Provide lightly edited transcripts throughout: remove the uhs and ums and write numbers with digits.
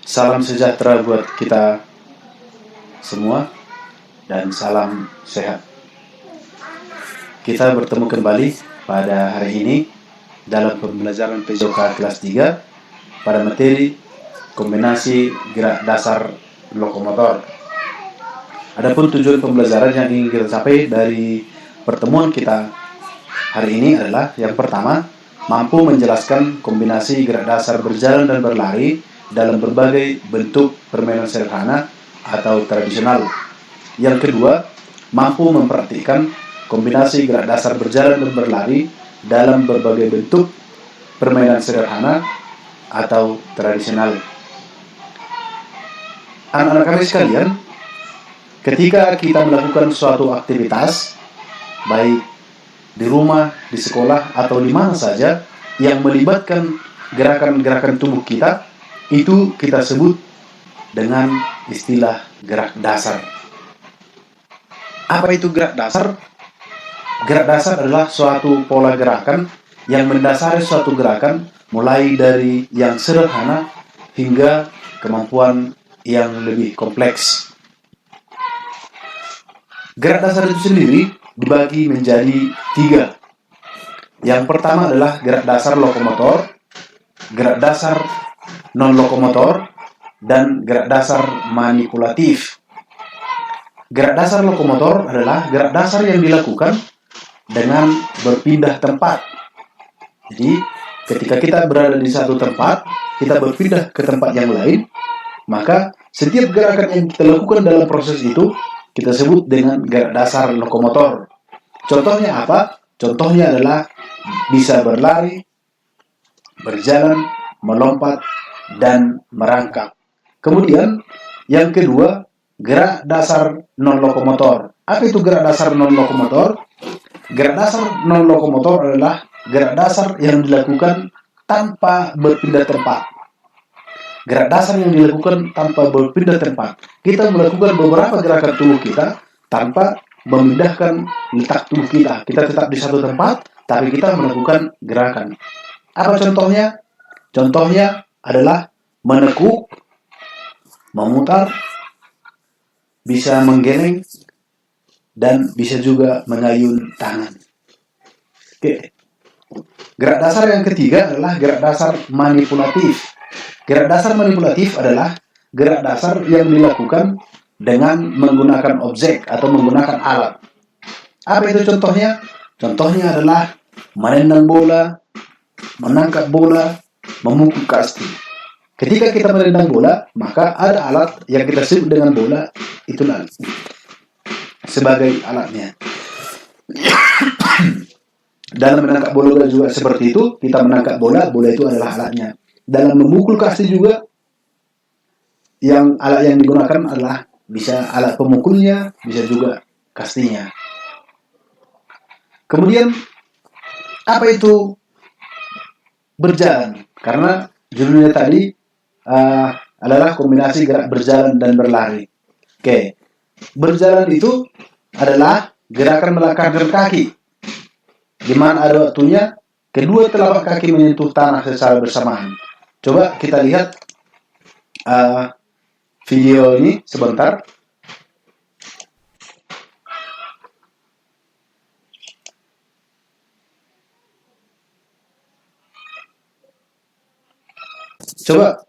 Salam sejahtera buat kita semua dan salam sehat. Kita bertemu kembali pada hari ini dalam pembelajaran PJOK kelas 3 pada materi kombinasi gerak dasar lokomotor. Adapun tujuan pembelajaran yang ingin kita capai dari pertemuan kita hari ini adalah yang pertama, mampu menjelaskan kombinasi gerak dasar berjalan dan berlari dalam berbagai bentuk permainan sederhana atau tradisional. Yang kedua, mampu mempraktikkan kombinasi gerak dasar berjalan dan berlari dalam berbagai bentuk permainan sederhana atau tradisional. Anak-anak kami sekalian, ketika kita melakukan suatu aktivitas, baik di rumah, di sekolah, atau di mana saja yang melibatkan gerakan-gerakan tubuh kita, itu kita sebut dengan istilah gerak dasar. Apa itu gerak dasar? Gerak dasar adalah suatu pola gerakan yang mendasari suatu gerakan mulai dari yang sederhana hingga kemampuan yang lebih kompleks. Gerak dasar itu sendiri dibagi menjadi 3. Yang pertama adalah gerak dasar lokomotor, gerak dasar non-lokomotor, dan gerak dasar manipulatif. Gerak dasar lokomotor adalah gerak dasar yang dilakukan dengan berpindah tempat. Jadi, ketika kita berada di satu tempat, kita berpindah ke tempat yang lain, maka setiap gerakan yang kita lakukan dalam proses itu kita sebut dengan gerak dasar lokomotor. Contohnya apa? Contohnya adalah bisa berlari, berjalan, melompat, dan merangkak. Kemudian yang kedua, gerak dasar non-lokomotor. Apa itu gerak dasar non-lokomotor? Gerak dasar non-lokomotor adalah gerak dasar yang dilakukan tanpa berpindah tempat. Gerak dasar yang dilakukan tanpa berpindah tempat. Kita melakukan beberapa gerakan tubuh kita tanpa memindahkan letak tubuh kita. Kita tetap di satu tempat, tapi kita melakukan gerakan. Apa contohnya? Contohnya adalah menekuk, memutar, bisa menggeleng, dan bisa juga mengayun tangan. Oke. Gerak dasar yang ketiga adalah gerak dasar manipulatif. Gerak dasar manipulatif adalah gerak dasar yang dilakukan dengan menggunakan objek atau menggunakan alat. Apa itu contohnya? Contohnya adalah menendang bola, menangkap bola, memukul kasti. Ketika kita menendang bola, maka ada alat yang kita sebut dengan bola, itulah sebagai alatnya. Dalam menangkap bola juga seperti itu, kita menangkap bola, bola itu adalah alatnya. Dalam memukul kasti juga, alat yang digunakan adalah bisa alat pemukulnya, bisa juga kastinya. Kemudian, apa itu berjalan? Karena judulnya tadi adalah kombinasi gerak berjalan dan berlari. Oke, berjalan itu adalah gerakan melangkahkan kaki, di mana ada waktunya kedua telapak kaki menyentuh tanah secara bersamaan. Coba kita lihat video ini sebentar. Coba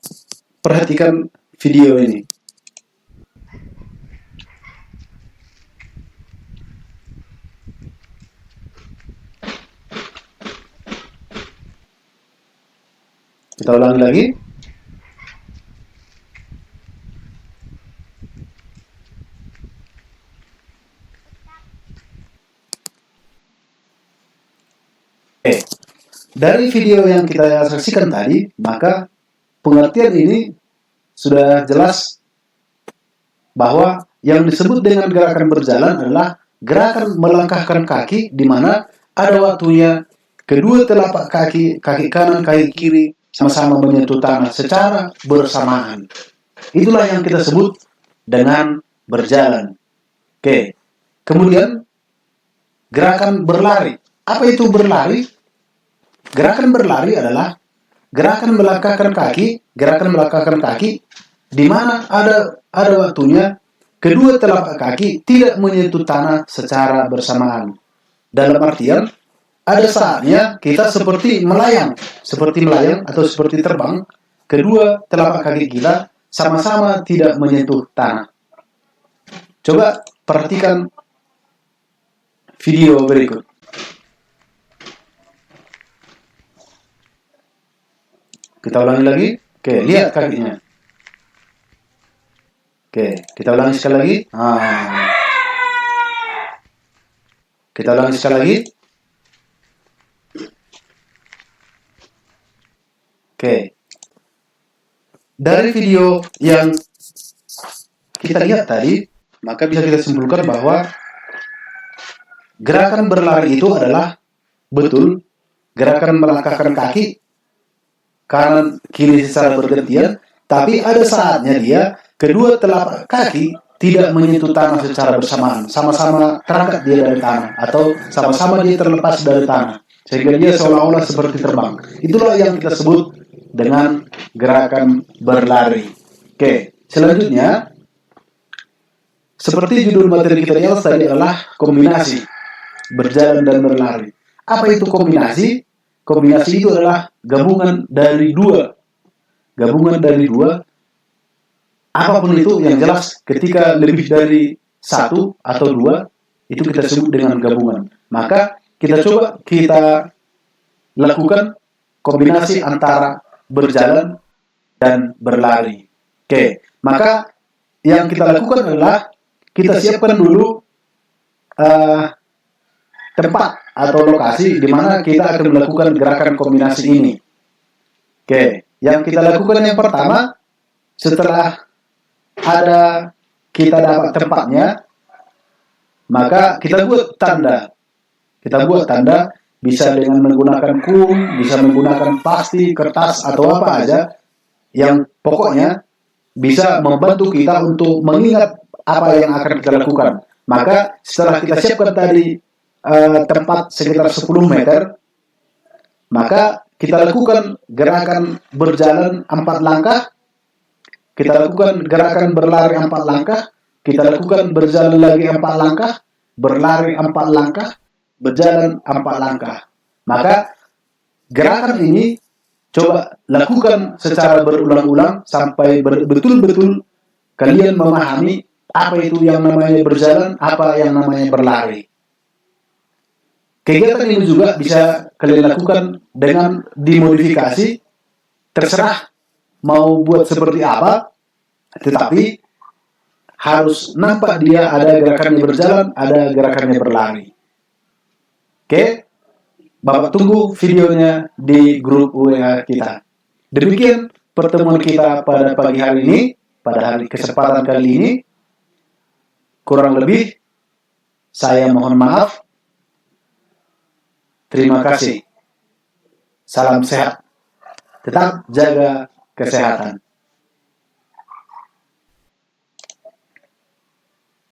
perhatikan video ini. Kita ulangi lagi. Dari video yang kita saksikan tadi, maka pengertian ini sudah jelas bahwa yang disebut dengan gerakan berjalan adalah gerakan melangkahkan kaki, di mana ada waktunya kedua telapak kaki, kaki kanan, kaki kiri sama-sama menyentuh tanah secara bersamaan. Itulah yang kita sebut dengan berjalan. Oke. Kemudian gerakan berlari. Apa itu berlari? Gerakan berlari adalah gerakan melangkahkan kaki, di mana ada waktunya kedua telapak kaki tidak menyentuh tanah secara bersamaan. Dalam artian, ada saatnya kita seperti melayang atau seperti terbang, kedua telapak kaki kita sama-sama tidak menyentuh tanah. Coba perhatikan video berikut. Kita ulangi lagi. Oke, lihat kakinya. Oke, kita ulangi sekali lagi. Kita ulangi sekali lagi. Oke. Dari video yang kita lihat tadi, maka bisa kita simpulkan bahwa gerakan berlari itu adalah betul gerakan melangkahkan kaki kanan kiri secara bergantian, tapi ada saatnya dia kedua telapak kaki tidak menyentuh tanah secara bersamaan, sama-sama terangkat dia dari tanah atau sama-sama dia terlepas dari tanah, sehingga dia seolah-olah seperti terbang. Itulah yang kita sebut dengan gerakan berlari. Oke, selanjutnya seperti judul materi kita yang tadi adalah kombinasi berjalan dan berlari. Apa itu kombinasi? Kombinasi itu adalah gabungan dari dua. Apapun itu yang jelas ketika lebih dari satu atau dua, itu kita sebut dengan gabungan. Maka kita lakukan kombinasi antara berjalan dan berlari. Oke, maka yang kita lakukan adalah kita siapkan dulu tempat atau lokasi di mana kita akan melakukan gerakan kombinasi ini. Oke, yang kita lakukan yang pertama, setelah kita dapat tempatnya, maka kita buat tanda. Bisa dengan menggunakan bisa menggunakan plastik, kertas, atau apa aja, yang pokoknya bisa membantu kita untuk mengingat apa yang akan kita lakukan. Maka setelah kita siapkan tadi tempat sekitar 10 meter, maka kita lakukan gerakan berjalan 4 langkah, kita lakukan gerakan berlari 4 langkah, kita lakukan berjalan lagi 4 langkah, berlari 4 langkah, berjalan 4 langkah. Maka gerakan ini coba lakukan secara berulang-ulang sampai betul-betul kalian memahami apa itu yang namanya berjalan, apa yang namanya berlari. Kegiatan ini juga bisa kalian lakukan dengan dimodifikasi, terserah mau buat seperti apa, tetapi harus nampak dia ada gerakannya berjalan, ada gerakannya berlari. Oke, Bapak tunggu videonya di grup WA kita. Demikian pertemuan kita pada pagi hari ini, pada hari kesempatan kali ini. Kurang lebih, saya mohon maaf. Terima kasih. Salam sehat. Tetap jaga kesehatan.